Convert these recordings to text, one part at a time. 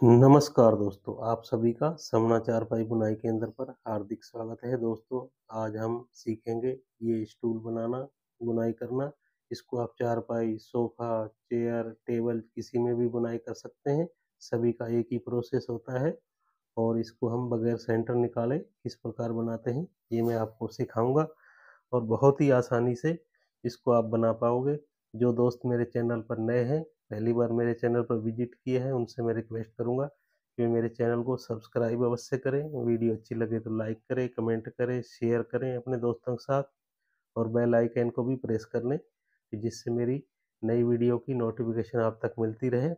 नमस्कार दोस्तों, आप सभी का समना चारपाई बुनाई केंद्र पर हार्दिक स्वागत है। दोस्तों, आज हम सीखेंगे ये स्टूल बनाना, बुनाई करना। इसको आप चारपाई, सोफ़ा, चेयर, टेबल किसी में भी बुनाई कर सकते हैं। सभी का एक ही प्रोसेस होता है और इसको हम बगैर सेंटर निकाले किस प्रकार बनाते हैं, ये मैं आपको सिखाऊँगा और बहुत ही आसानी से इसको आप बना पाओगे। जो दोस्त मेरे चैनल पर नए हैं, पहली बार मेरे चैनल पर विजिट किए हैं, उनसे मैं रिक्वेस्ट करूंगा कि मेरे चैनल को सब्सक्राइब अवश्य करें। वीडियो अच्छी लगे तो लाइक करें, कमेंट करें, शेयर करें अपने दोस्तों के साथ और बेल आइकन को भी प्रेस कर लें कि जिससे मेरी नई वीडियो की नोटिफिकेशन आप तक मिलती रहे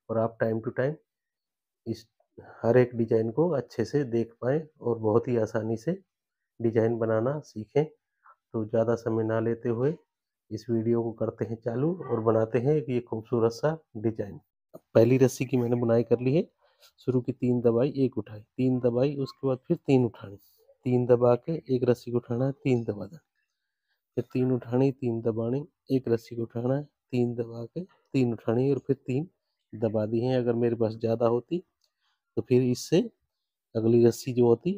और आप टाइम टू टाइम इस हर एक डिजाइन को अच्छे से देख पाएँ और बहुत ही आसानी से डिजाइन बनाना सीखें। तो ज़्यादा समय ना लेते हुए इस वीडियो को करते हैं चालू और बनाते हैं एक ये खूबसूरत सा डिजाइन। पहली रस्सी की मैंने बुनाई कर ली है। शुरू की 3 दबाई, 1 उठाई, 3 दबाई, उसके बाद फिर 3 उठानी, 3 दबा के एक रस्सी को उठाना है, 3 दबा देना, फिर 3 उठानी, 3 दबानी, एक रस्सी को उठाना है, 3 दबा के 3 उठानी और फिर 3 दबा दी हैं। अगर मेरे पास ज़्यादा होती तो फिर इससे अगली रस्सी जो होती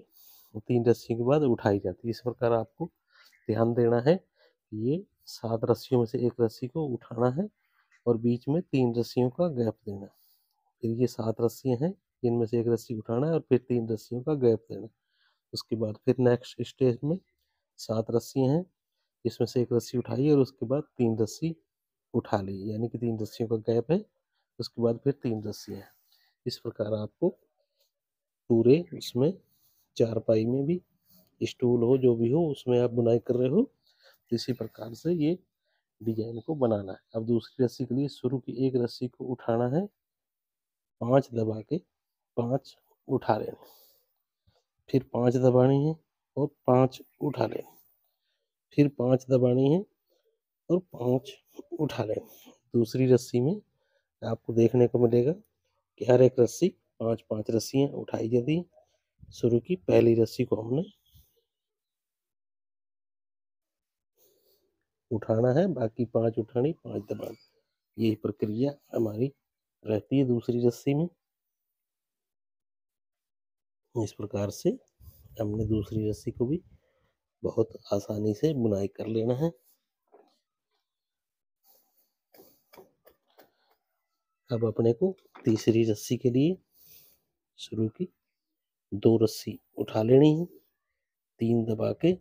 वो 3 रस्सी के बाद उठाई जाती। इस प्रकार आपको ध्यान देना है। ये 7 रस्सियों में से एक रस्सी को उठाना है और बीच में 3 रस्सियों का गैप देना। फिर ये 7 रस्सियाँ हैं, जिनमें से एक रस्सी उठाना है और फिर 3 रस्सियों का गैप देना। उसके बाद फिर नेक्स्ट स्टेज में 7 रस्सियाँ हैं, जिसमें से एक रस्सी उठाई और उसके बाद 3 रस्सी उठा ली, यानी कि 3 रस्सियों का गैप है। उसके बाद फिर 3 रस्सियाँ हैं। इस प्रकार आपको पूरे उसमें चारपाई में भी, स्टूल हो जो भी हो उसमें आप बुनाई कर रहे हो, इसी प्रकार से ये डिजाइन को बनाना है। अब दूसरी रस्सी के लिए शुरू की एक रस्सी को उठाना है, 5 दबा के 5 उठा लेने, फिर 5 दबानी है और 5 उठा लेने, फिर 5 दबानी है और 5 उठा लेने। दूसरी रस्सी में आपको देखने को मिलेगा कि हर एक रस्सी 5-5 रस्सियाँ उठाई जाती हैं। शुरू की पहली रस्सी को हमने उठाना है, बाकी 5 उठानी, 5 दबानी। यही प्रक्रिया हमारी रहती है दूसरी रस्सी में। इस प्रकार से हमने दूसरी रस्सी को भी बहुत आसानी से बुनाई कर लेना है। अब अपने को तीसरी रस्सी के लिए शुरू की 2 रस्सी उठा लेनी है, 3 दबा के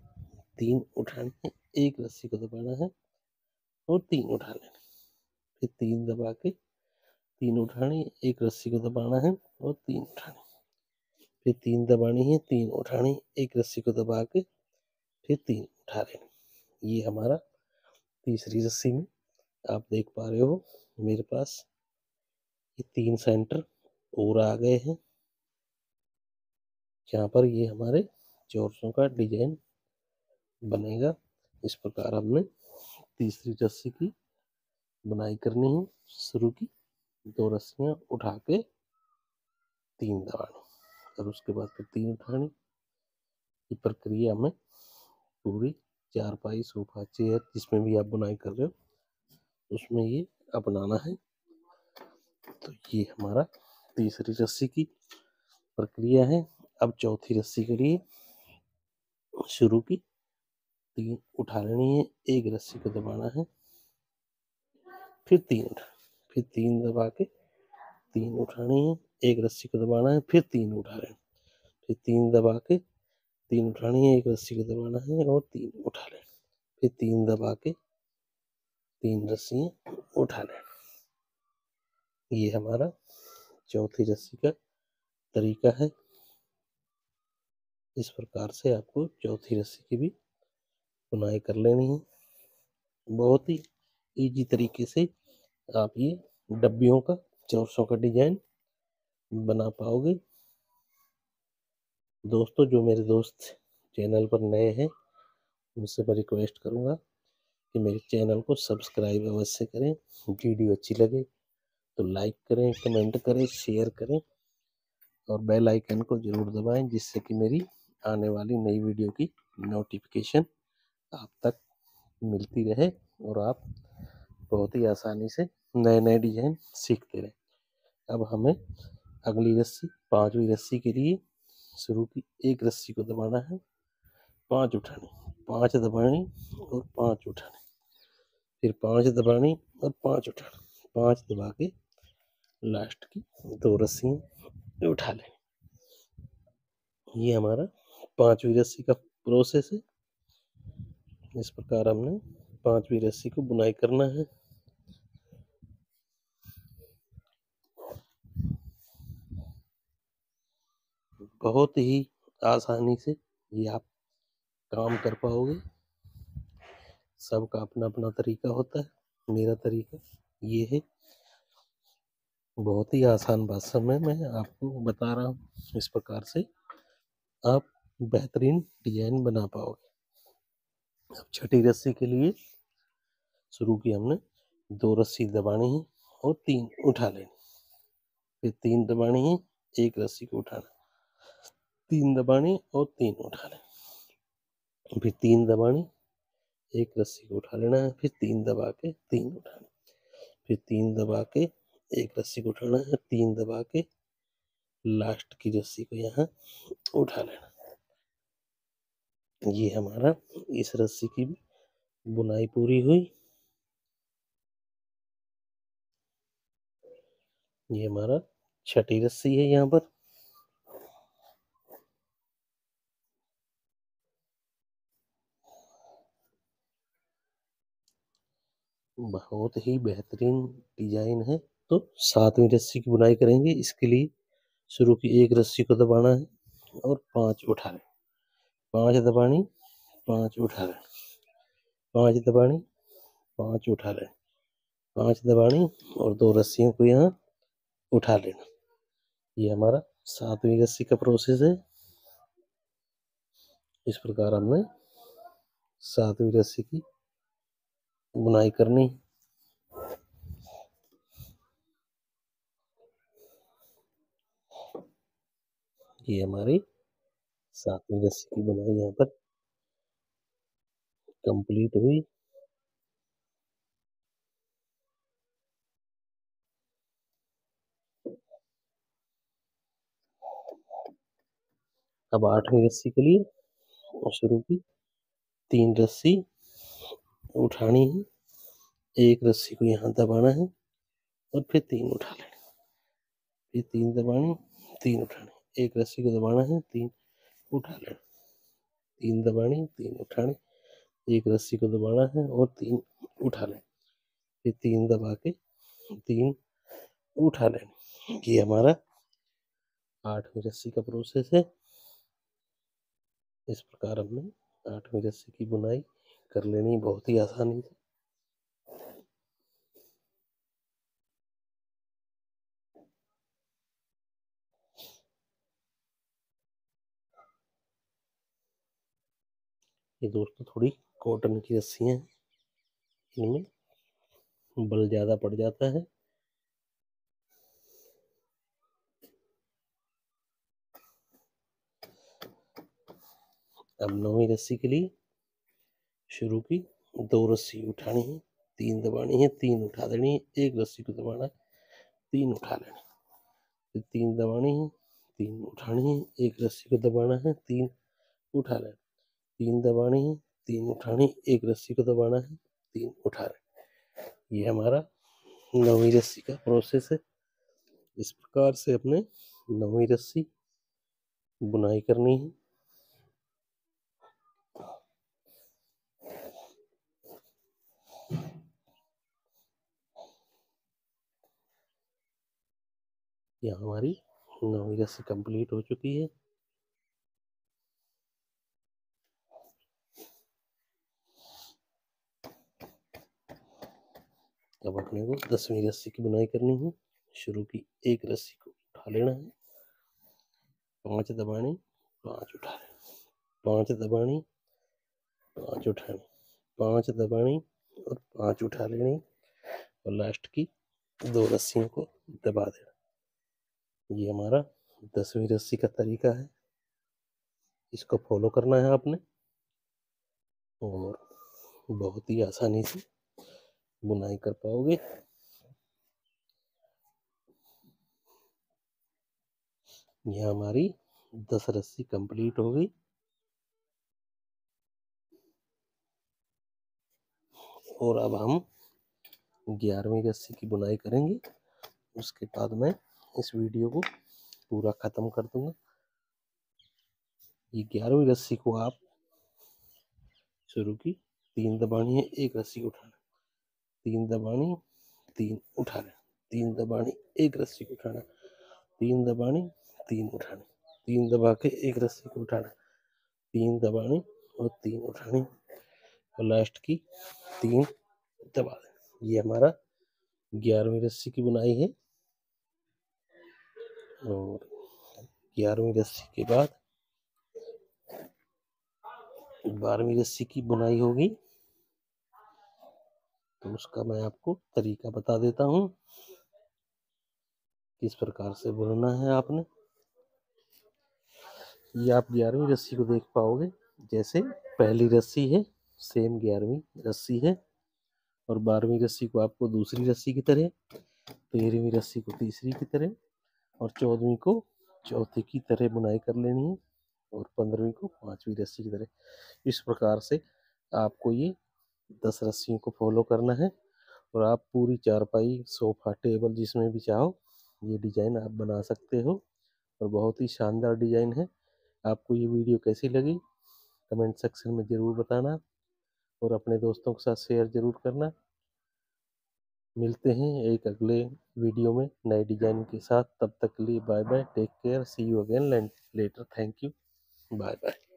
3 उठानी है, एक रस्सी को दबाना है और 3 उठा लेना, फिर 3 दबा के 3 उठानी, एक रस्सी को दबाना है और 3 उठानी, फिर 3 दबानी है, 3 उठानी, एक रस्सी को दबा के फिर 3 उठा लेनी। ये हमारा तीसरी रस्सी में आप देख पा रहे हो मेरे पास ये 3 सेंटर और आ गए हैं, जहाँ पर ये हमारे चोरसों का डिजाइन बनेगा। इस प्रकार हमने तीसरी रस्सी की बुनाई करनी है। शुरू की 2 रस्सियाँ उठा के 3 दबानी और उसके बाद फिर 3 उठानी। ये प्रक्रिया में पूरी चारपाई, सोफा, चेयर जिसमें भी आप बुनाई कर रहे हो उसमें ये अपनाना है। तो ये हमारा तीसरी रस्सी की प्रक्रिया है। अब चौथी रस्सी के लिए शुरू की 3 उठा लेनी है, एक रस्सी को दबाना है, फिर 3 उठा, फिर 3 दबा के 3 उठानी है, एक रस्सी को दबाना है, फिर 3 उठा लेना, फिर 3 दबा के 3 उठानी है, एक रस्सी को दबाना है और 3 उठा लेना, फिर 3 दबा के 3 रस्सियाँ उठा लेना। ये हमारा चौथी रस्सी का तरीका है। इस प्रकार से आपको चौथी रस्सी की भी बुनाई कर लेनी है। बहुत ही इजी तरीके से आप ये डब्बियों का, चौरसों का डिजाइन बना पाओगे। दोस्तों, जो मेरे दोस्त चैनल पर नए हैं उनसे मैं रिक्वेस्ट करूंगा कि मेरे चैनल को सब्सक्राइब अवश्य करें। वीडियो अच्छी लगे तो लाइक करें, कमेंट करें, शेयर करें और बेल आइकन को जरूर दबाएं, जिससे कि मेरी आने वाली नई वीडियो की नोटिफिकेशन आप तक मिलती रहे और आप बहुत ही आसानी से नए नए डिजाइन सीखते रहें। अब हमें अगली रस्सी 5वीं रस्सी के लिए शुरू की, एक रस्सी को दबाना है, 5 उठाने, 5 दबाने और 5 उठाने, फिर 5 दबाने और 5 उठाने, 5 दबा के लास्ट की 2 रस्सियाँ उठा लें। ये हमारा 5वीं रस्सी का प्रोसेस है। इस प्रकार हमने 5वीं रस्सी को बुनाई करना है। बहुत ही आसानी से ये आप काम कर पाओगे। सबका अपना अपना तरीका होता है। मेरा तरीका ये है। बहुत ही आसान भाषा में मैं आपको बता रहा हूँ। इस प्रकार से आप बेहतरीन डिजाइन बना पाओगे। अब छठी रस्सी के लिए शुरू की हमने 2 रस्सी दबानी है और 3 उठा लेनी, फिर 3 दबानी है, एक रस्सी को उठाना, 3 दबानी और 3 उठा लें, फिर 3 दबानी, एक रस्सी को उठा लेना है, फिर 3 दबा के 3 उठाना, फिर 3 दबा के एक रस्सी को उठाना है, 3 दबा के लास्ट की रस्सी को यहाँ उठा लेना। ये हमारा इस रस्सी की बुनाई पूरी हुई। ये हमारा छठी रस्सी है। यहाँ पर बहुत ही बेहतरीन डिजाइन है। तो 7वीं रस्सी की बुनाई करेंगे। इसके लिए शुरू की एक रस्सी को दबाना है और 5 उठा लें, 5 दबानी, 5 उठा लें, 5 दबानी, 5 उठा लें, 5 दबानी और 2 रस्सियों को यहाँ उठा लेना। ये हमारा 7वीं रस्सी का प्रोसेस है। इस प्रकार हमने 7वीं रस्सी की बुनाई करनी। ये हमारी 7वीं रस्सी की बुनाई यहाँ पर कंप्लीट हुई। अब 8वीं रस्सी के लिए शुरू की 3 रस्सी उठानी है, एक रस्सी को यहाँ दबाना है और फिर 3 उठा लेना, फिर 3 दबानी, 3 उठाने, एक रस्सी को दबाना है, 3 उठा लेना, 3 दबानी, 3 उठाने, एक रस्सी को दबाना है और 3 उठा लेना, फिर 3 दबा के 3 उठा लेना। ये हमारा 8वीं रस्सी का प्रोसेस है। इस प्रकार हमने 8वीं रस्सी की बुनाई कर लेनी बहुत ही आसानी से। ये दोस्तों थोड़ी कॉटन की रस्सियाँ हैं, इनमें बल ज़्यादा पड़ जाता है। अब 9वीं रस्सी के लिए शुरू की 2 रस्सी उठानी है, 3 दबानी है, 3 उठा देनी है, एक रस्सी को दबाना है, 3 उठा लेना, फिर 3 दबानी है, 3 उठानी है, एक रस्सी को दबाना है, 3 उठा लेना, 3 दबानी है, 3 उठानी, एक रस्सी को दबाना है, 3 उठा लेना। ये हमारा 9वीं रस्सी का प्रोसेस है। इस प्रकार से अपने 9वीं रस्सी बुनाई करनी है। यह हमारी 9वीं रस्सी कंप्लीट हो चुकी है। अब अपने को 10वीं रस्सी की बुनाई करनी है। शुरू की एक रस्सी को उठा लेना है, 5 दबानी, 5 उठा लेना, 5 दबानी, 5 उठानी, 5 दबानी और 5 उठा लेनी और लास्ट की 2 रस्सियों को दबा देना। ये हमारा 10वीं रस्सी का तरीका है। इसको फॉलो करना है आपने और बहुत ही आसानी से बुनाई कर पाओगे। ये हमारी 10 रस्सी कंप्लीट हो गई। और अब हम 11वीं रस्सी की बुनाई करेंगे। उसके बाद मैं इस वीडियो को पूरा ख़त्म कर दूंगा। ये 11वीं रस्सी को आप शुरू की, 3 दबानी है, 1 रस्सी उठाना, 3 दबानी, 3 उठाना, 3 दबानी, 1 रस्सी को उठाना, 3 दबानी, 3 उठानी, 3 दबा के 1 रस्सी को उठाना, 3 दबानी और 3 उठानी और लास्ट की 3 दबा देना। ये हमारा 11वीं रस्सी की बुनाई है। और 11वीं रस्सी के बाद 12वीं रस्सी की बुनाई होगी। तो उसका मैं आपको तरीका बता देता हूँ, किस प्रकार से बुनना है आपने। ये आप 11वीं रस्सी को देख पाओगे, जैसे पहली रस्सी है सेम 11वीं रस्सी है, और 12वीं रस्सी को आपको दूसरी रस्सी की तरह, 13वीं रस्सी को तीसरी की तरह और 14वीं को चौथी की तरह बुनाई कर लेनी है, और 15वीं को 5वीं रस्सी की तरह। इस प्रकार से आपको ये 10 रस्सियों को फॉलो करना है, और आप पूरी चारपाई, सोफा, टेबल जिसमें भी चाहो ये डिज़ाइन आप बना सकते हो, और बहुत ही शानदार डिज़ाइन है। आपको ये वीडियो कैसी लगी कमेंट सेक्शन में ज़रूर बताना, और अपने दोस्तों के साथ शेयर ज़रूर करना। मिलते हैं एक अगले वीडियो में नए डिज़ाइन के साथ। तब तक के लिए bye bye, take care, see you again later, thank you, bye bye.